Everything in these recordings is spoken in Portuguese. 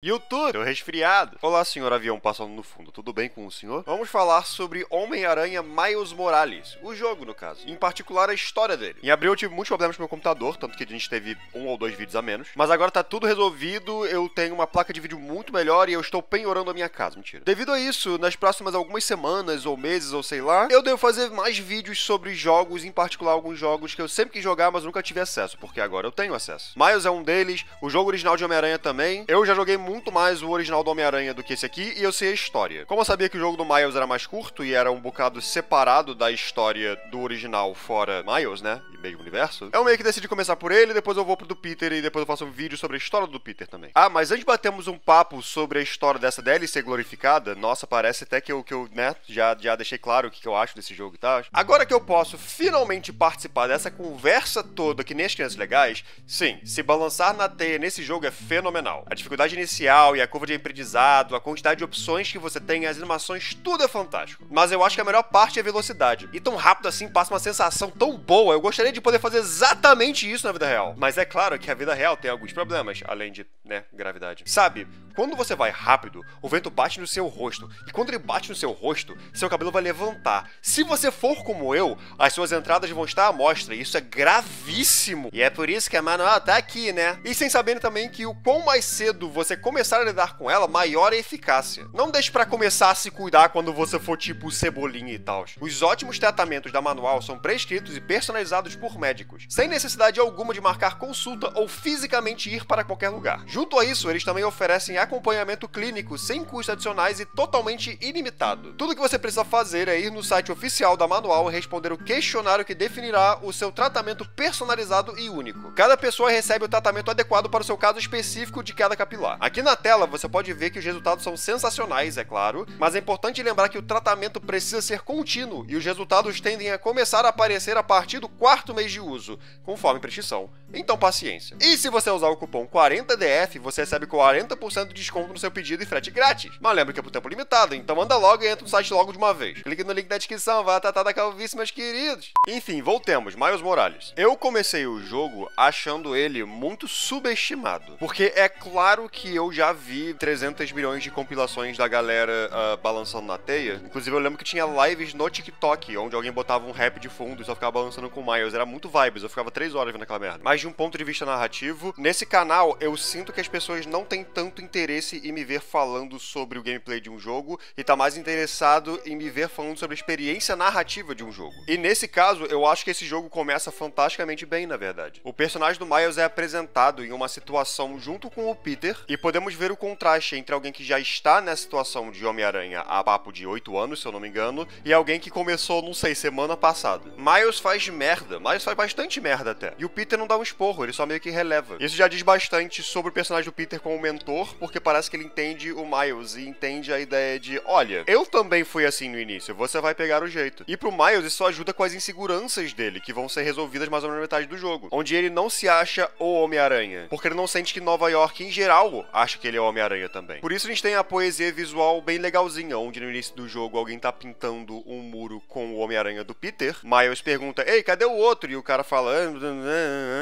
YouTube, tô resfriado. Olá, senhor avião passando no fundo, tudo bem com o senhor? Vamos falar sobre Homem-Aranha Miles Morales, o jogo no caso, em particular a história dele. Em abril eu tive muitos problemas com o meu computador, tanto que a gente teve 1 ou 2 vídeos a menos, mas agora tá tudo resolvido, eu tenho uma placa de vídeo muito melhor e eu estou penhorando a minha casa, mentira. Devido a isso, nas próximas algumas semanas ou meses ou sei lá, eu devo fazer mais vídeos sobre jogos, em particular alguns jogos que eu sempre quis jogar, mas nunca tive acesso, porque agora eu tenho acesso. Miles é um deles, o jogo original de Homem-Aranha também. Eu já joguei muito mais o original do Homem-Aranha do que esse aqui, e eu sei a história. Como eu sabia que o jogo do Miles era mais curto e era um bocado separado da história do original fora Miles, né, e meio universo, eu meio que decidi começar por ele, depois eu vou pro do Peter e depois eu faço um vídeo sobre a história do Peter também. Ah, mas antes batemos um papo sobre a história dessa DLC glorificada, nossa, parece até que eu né, já deixei claro o que eu acho desse jogo e tal. Agora que eu posso finalmente participar dessa conversa toda que nem as crianças legais, sim, se balançar na teia nesse jogo é fenomenal. A dificuldade inicial e a curva de aprendizado, a quantidade de opções que você tem, as animações, tudo é fantástico. Mas eu acho que a melhor parte é a velocidade. E tão rápido assim passa uma sensação tão boa, eu gostaria de poder fazer exatamente isso na vida real. Mas é claro que a vida real tem alguns problemas, além de, né, gravidade. Sabe, quando você vai rápido, o vento bate no seu rosto, e quando ele bate no seu rosto, seu cabelo vai levantar. Se você for como eu, as suas entradas vão estar à mostra, e isso é gravíssimo. E é por isso que a Manuel tá aqui, né? E sem saber também que o quão mais cedo você começar a lidar com ela, maior é a eficácia. Não deixe pra começar a se cuidar quando você for tipo cebolinha e tal. Os ótimos tratamentos da Manual são prescritos e personalizados por médicos, sem necessidade alguma de marcar consulta ou fisicamente ir para qualquer lugar. Junto a isso, eles também oferecem acompanhamento clínico sem custos adicionais e totalmente ilimitado. Tudo que você precisa fazer é ir no site oficial da Manual e responder o questionário que definirá o seu tratamento personalizado e único. Cada pessoa recebe o tratamento adequado para o seu caso específico de cada capilar. Aqui na tela você pode ver que os resultados são sensacionais, é claro, mas é importante lembrar que o tratamento precisa ser contínuo e os resultados tendem a começar a aparecer a partir do 4º mês de uso, conforme prescrição. Então paciência. E se você usar o cupom 40DF, você recebe 40% de desconto no seu pedido e frete grátis. Mas lembra que é por tempo limitado, então anda logo e entra no site logo de uma vez. Clique no link da descrição, vai tratar da calvície, meus queridos. Enfim, voltemos, Miles Morales. Eu comecei o jogo achando ele muito subestimado, porque é claro que eu já vi 300 milhões de compilações da galera balançando na teia. Inclusive eu lembro que tinha lives no TikTok, onde alguém botava um rap de fundo e só ficava balançando com o Miles. Era muito vibes, eu ficava 3 horas vendo aquela merda. Mas de um ponto de vista narrativo, nesse canal eu sinto que as pessoas não têm tanto interesse em me ver falando sobre o gameplay de um jogo e tá mais interessado em me ver falando sobre a experiência narrativa de um jogo. E nesse caso, eu acho que esse jogo começa fantasticamente bem, na verdade. O personagem do Miles é apresentado em uma situação junto com o Peter e podemos ver o contraste entre alguém que já está nessa situação de Homem-Aranha há papo de 8 anos, se eu não me engano, e alguém que começou, não sei, semana passada. Miles faz merda, Miles faz bastante merda até. E o Peter não dá um esporro, ele só meio que releva. Isso já diz bastante sobre o personagem do Peter como mentor, porque parece que ele entende o Miles e entende a ideia de, olha, eu também fui assim no início, você vai pegar o jeito. E pro Miles isso ajuda com as inseguranças dele, que vão ser resolvidas mais ou menos na metade do jogo, onde ele não se acha o Homem-Aranha, porque ele não sente que Nova York, em geral, acha que ele é o Homem-Aranha também. Por isso a gente tem a poesia visual bem legalzinha, onde no início do jogo alguém tá pintando um muro com o Homem-Aranha do Peter, Miles pergunta, ei, cadê o outro? E o cara fala,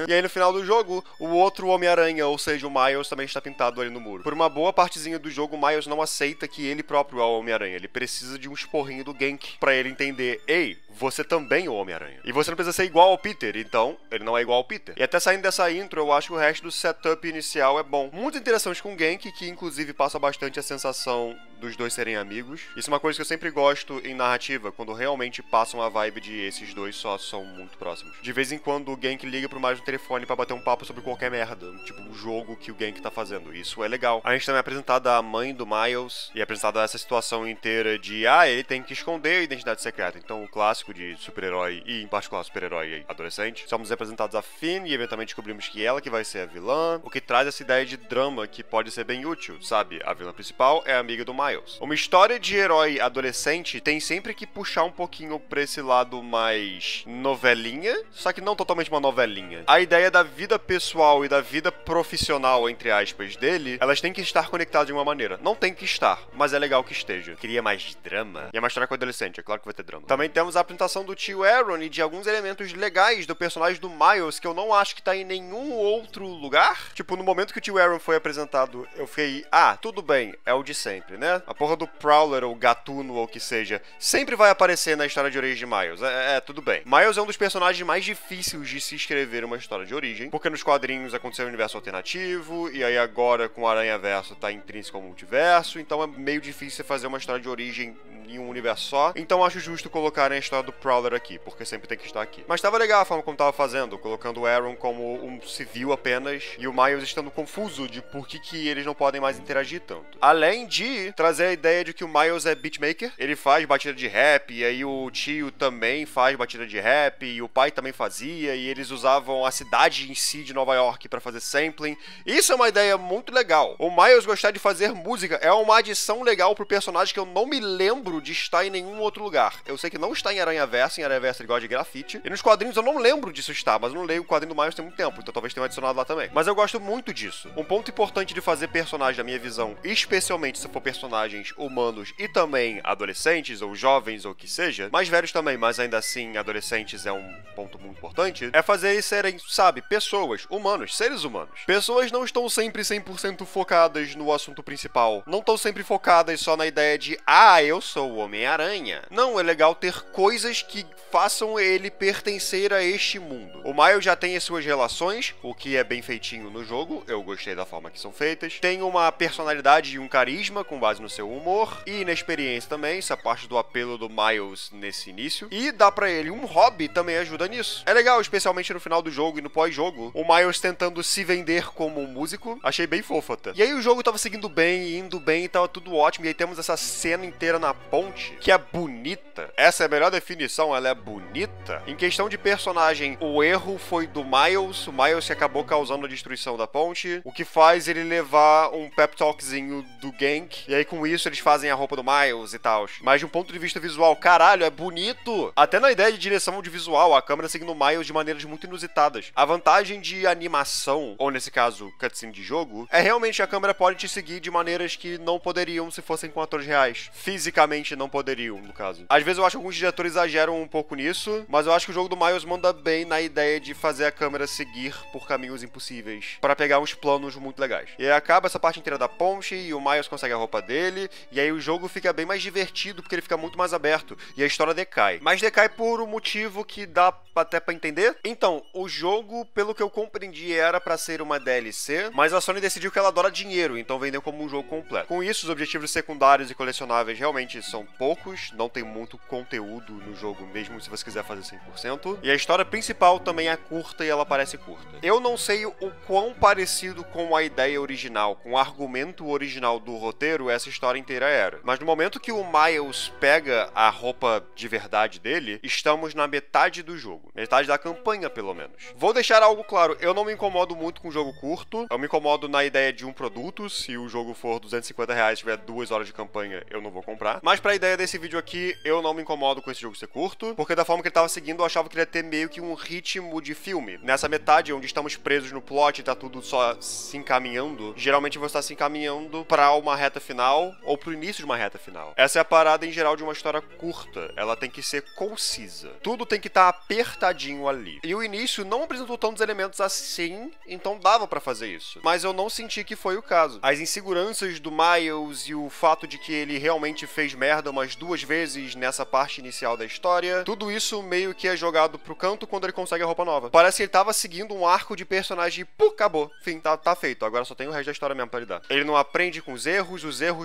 e aí no final do jogo, o outro Homem-Aranha, ou seja, o Miles, também está pintado ali no muro. Por uma boa partezinha do jogo, o Miles não aceita que ele próprio é o Homem-Aranha, ele precisa de um esporrinho do Gank pra ele entender, ei, você também é o Homem-Aranha. E você não precisa ser igual ao Peter, então ele não é igual ao Peter. E até saindo dessa intro, eu acho que o resto do setup inicial é bom. Muita interação com o Gank, que inclusive passa bastante a sensação dos dois serem amigos. Isso é uma coisa que eu sempre gosto em narrativa, quando realmente passam a vibe de esses dois só são muito próximos. De vez em quando o Gank liga pro Miles no telefone pra bater um papo sobre qualquer merda, tipo um jogo que o Gank tá fazendo. Isso é legal. A gente também é apresentada a mãe do Miles e é apresentada essa situação inteira de, ele tem que esconder a identidade secreta. Então o clássico de super-herói e em particular super-herói adolescente. Somos apresentados a Finn e eventualmente descobrimos que ela que vai ser a vilã, o que traz essa ideia de drama que pode ser bem útil, sabe? A vilã principal é a amiga do Miles. Uma história de herói adolescente tem sempre que puxar um pouquinho pra esse lado mais novelinha, só que não totalmente uma novelinha. A ideia da vida pessoal e da vida profissional, entre aspas, dele, elas têm que estar conectadas de uma maneira. Não tem que estar, mas é legal que esteja. Queria mais drama. E é uma história com adolescente, é claro que vai ter drama. Também temos a apresentação do tio Aaron e de alguns elementos legais do personagem do Miles que eu não acho que tá em nenhum outro lugar. Tipo, no momento que o tio Aaron foi apresentado apresentado, eu fiquei, tudo bem, é o de sempre, né? A porra do Prowler ou Gatuno ou o que seja, sempre vai aparecer na história de origem de Miles. Tudo bem. Miles é um dos personagens mais difíceis de se escrever uma história de origem, porque nos quadrinhos aconteceu um universo alternativo, e aí agora com o Aranhaverso tá intrínseco ao multiverso, então é meio difícil fazer uma história de origem em um universo só. Então acho justo colocarem a história do Prowler aqui, porque sempre tem que estar aqui. Mas tava legal a forma como tava fazendo, colocando o Aaron como um civil apenas, e o Miles estando confuso de por que eles não podem mais interagir tanto. Além de trazer a ideia de que o Miles é beatmaker, ele faz batida de rap, e aí o tio também faz batida de rap, e o pai também fazia, e eles usavam a cidade em si de Nova York pra fazer sampling. Isso é uma ideia muito legal. O Miles gostar de fazer música é uma adição legal pro personagem que eu não me lembro de estar em nenhum outro lugar. Eu sei que não está em Aranhaverso ele gosta de grafite, e nos quadrinhos eu não lembro disso estar, mas eu não leio o quadrinho do Miles tem muito tempo, então talvez tenha adicionado lá também. Mas eu gosto muito disso. Um ponto importante de fazer personagem, na minha visão, especialmente se for personagens humanos e também adolescentes, ou jovens, ou o que seja, mais velhos também, mas ainda assim adolescentes é um ponto muito importante, é fazer eles serem, sabe, pessoas, humanos, seres humanos. Pessoas não estão sempre 100% focadas no assunto principal, não estão sempre focadas só na ideia de, eu sou o Homem-Aranha. Não, é legal ter coisas que façam ele pertencer a este mundo. O Miles já tem as suas relações, o que é bem feitinho no jogo, eu gostei da forma que são feitas. Tem uma personalidade e um carisma com base no seu humor, e inexperiência também, essa parte do apelo do Miles nesse início. E dá pra ele um hobby também ajuda nisso. É legal, especialmente no final do jogo e no pós-jogo, o Miles tentando se vender como um músico, achei bem fofo até. E aí o jogo tava seguindo bem, indo bem, e tava tudo ótimo, e aí temos essa cena inteira na ponte, que é bonita. Essa é a melhor definição, ela é bonita. Em questão de personagem, o erro foi do Miles, o Miles que acabou causando a destruição da ponte, o que faz ele levar um pep talkzinho do Gank, e aí com isso eles fazem a roupa do Miles e tal. Mas de um ponto de vista visual, caralho, é bonito! Até na ideia de direção de visual, a câmera seguindo o Miles de maneiras muito inusitadas. A vantagem de animação, ou nesse caso, cutscene de jogo, é realmente a câmera pode te seguir de maneiras que não poderiam se fossem com atores reais. Fisicamente não poderiam, no caso. Às vezes eu acho que alguns diretores exageram um pouco nisso, mas eu acho que o jogo do Miles manda bem na ideia de fazer a câmera seguir por caminhos impossíveis, para pegar uns planos muito legais. E aí acaba essa parte inteira da ponte, e o Miles consegue a roupa dele, e aí o jogo fica bem mais divertido, porque ele fica muito mais aberto, e a história decai. Mas decai por um motivo que dá até pra entender. Então, o jogo, pelo que eu compreendi, era pra ser uma DLC, mas a Sony decidiu que ela adora dinheiro, então vendeu como um jogo completo. Com isso, os objetivos secundários e colecionáveis realmente são poucos, não tem muito conteúdo no jogo, mesmo se você quiser fazer 100%. E a história principal também é curta e ela parece curta. Eu não sei o quão parecido com a ideia original, com o argumento original do roteiro, essa história inteira era. Mas no momento que o Miles pega a roupa de verdade dele, estamos na metade do jogo. Metade da campanha, pelo menos. Vou deixar algo claro, eu não me incomodo muito com jogo curto, eu me incomodo na ideia de um produto, se o jogo for R$250 e tiver 2 horas de campanha, eu não vou comprar. Mas pra ideia desse vídeo aqui, eu não me incomodo com esse jogo ser curto, porque da forma que ele tava seguindo, eu achava que ele ia ter meio que um ritmo de filme. Nessa metade, onde estamos presos no plot e tá tudo só se encaminhando, geralmente você tá se encaminhando pra uma reta final, ou pro início de uma reta final. Essa é a parada em geral de uma história curta, ela tem que ser concisa. Tudo tem que estar apertadinho ali. E o início não apresentou tantos elementos assim, então dava pra fazer isso. Mas eu não senti que foi o caso. As inseguranças do Miles e o fato de que ele realmente fez merda umas 2 vezes nessa parte inicial da história, tudo isso meio que é jogado pro canto quando ele consegue a roupa nova. Parece que ele tava seguindo um arco de personagem e, acabou. Enfim, tá feito. Agora só tem o resto da história mesmo pra lidar. Ele não aprende com os erros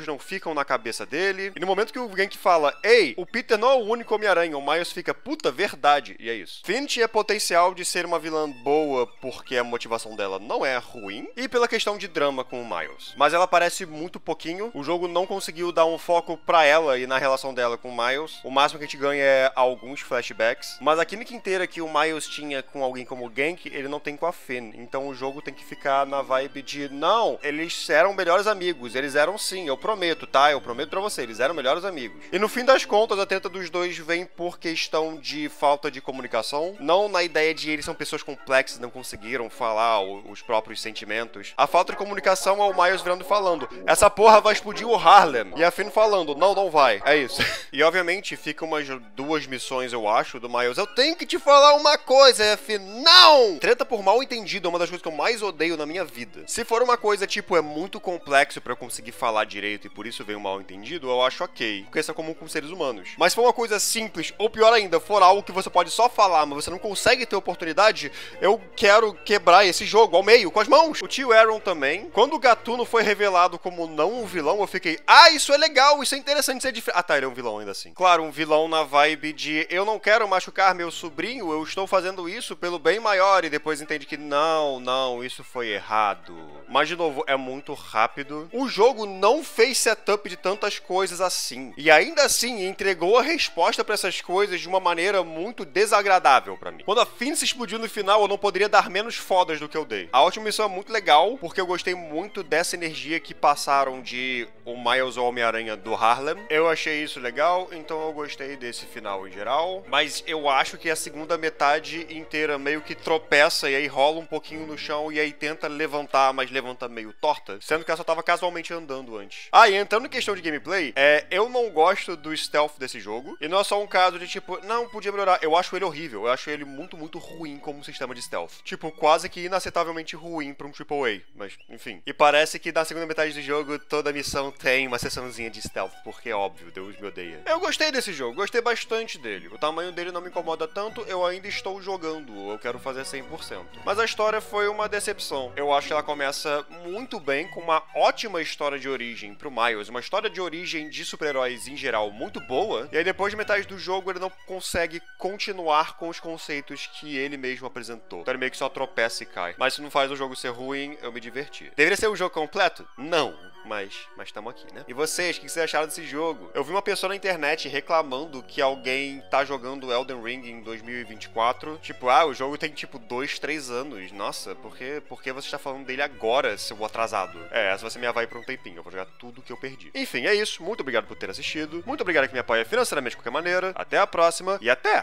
não ficam na cabeça dele. E no momento que o Gank fala, ei, o Peter não é o único Homem-Aranha, o Miles fica, puta, verdade. E é isso. Finch é potencial de ser uma vilã boa porque a motivação dela não é ruim, e pela questão de drama com o Miles. Mas ela aparece muito pouquinho, o jogo não conseguiu dar um foco pra ela e na relação dela com o Miles. O máximo que a gente ganha é alguns flashbacks, mas a química inteira que o Miles tinha com alguém como o Gank, ele não tem com a Finn. Então o jogo tem que ficar na vibe de, não, eles eram melhores amigos, eles eram sim, eu prometo, tá? Eu prometo pra você, eles eram melhores amigos. E no fim das contas, a treta dos dois vem por questão de falta de comunicação, não na ideia de eles são pessoas complexas, não conseguiram falar os próprios sentimentos. A falta de comunicação é o Miles virando e falando, essa porra vai explodir o Harlem. E a Finn falando, não, não vai. É isso. E obviamente fica umas 2 missões, eu acho, do Miles. Eu tenho que te falar uma coisa, e a Finn, não! Treta por mal entendido é uma das coisas que eu mais odeio na minha vida. Se for uma coisa coisa, tipo, é muito complexo pra eu conseguir falar direito e por isso veio um mal entendido, eu acho ok, porque isso é comum com seres humanos. Mas se for uma coisa simples, ou pior ainda, for algo que você pode só falar, mas você não consegue ter oportunidade, eu quero quebrar esse jogo ao meio, com as mãos. O tio Aaron também. Quando o Gatuno foi revelado como não um vilão, eu fiquei, isso é legal, isso é interessante, isso é diferente. Ah tá, ele é um vilão ainda assim. Claro, um vilão na vibe de eu não quero machucar meu sobrinho, eu estou fazendo isso pelo bem maior, e depois entende que não, isso foi errado. Mas de novo, é muito rápido. O jogo não fez setup de tantas coisas assim. E ainda assim, entregou a resposta pra essas coisas de uma maneira muito desagradável pra mim. Quando a Phoenix explodiu no final, eu não poderia dar menos fodas do que eu dei. A última missão é muito legal, porque eu gostei muito dessa energia que passaram de o Miles ou Homem-Aranha do Harlem. Eu achei isso legal, então eu gostei desse final em geral. Mas eu acho que a segunda metade inteira meio que tropeça e aí rola um pouquinho no chão e aí tenta levantar, mas levanta meio torta, sendo que ela só tava casualmente andando antes. E entrando em questão de gameplay, eu não gosto do stealth desse jogo, e não é só um caso de tipo, não, podia melhorar, eu acho ele horrível, eu acho ele muito, muito ruim como sistema de stealth. Tipo, quase que inacetavelmente ruim pra um AAA, mas enfim. E parece que na segunda metade do jogo, toda missão tem uma sessãozinha de stealth, porque é óbvio, Deus me odeia. Eu gostei desse jogo, gostei bastante dele. O tamanho dele não me incomoda tanto, eu ainda estou jogando, eu quero fazer 100%. Mas a história foi uma decepção. Eu acho que ela começa muito bem, com uma ótima história de origem pro Miles, uma história de origem de super-heróis em geral muito boa, e aí depois de metade do jogo ele não consegue continuar com os conceitos que ele mesmo apresentou. Então ele meio que só tropeça e cai. Mas isso não faz o jogo ser ruim, eu me diverti. Deveria ser um jogo completo? Não. Mas estamos aqui, né? E vocês, o que vocês acharam desse jogo? Eu vi uma pessoa na internet reclamando que alguém tá jogando Elden Ring em 2024. Tipo, o jogo tem tipo 2, 3 anos. Nossa, por que você está falando dele agora, seu atrasado? Essa vai ser minha vibe por um tempinho. Eu vou jogar tudo que eu perdi. Enfim, é isso. Muito obrigado por ter assistido. Muito obrigado que me apoia financeiramente de qualquer maneira. Até a próxima e até!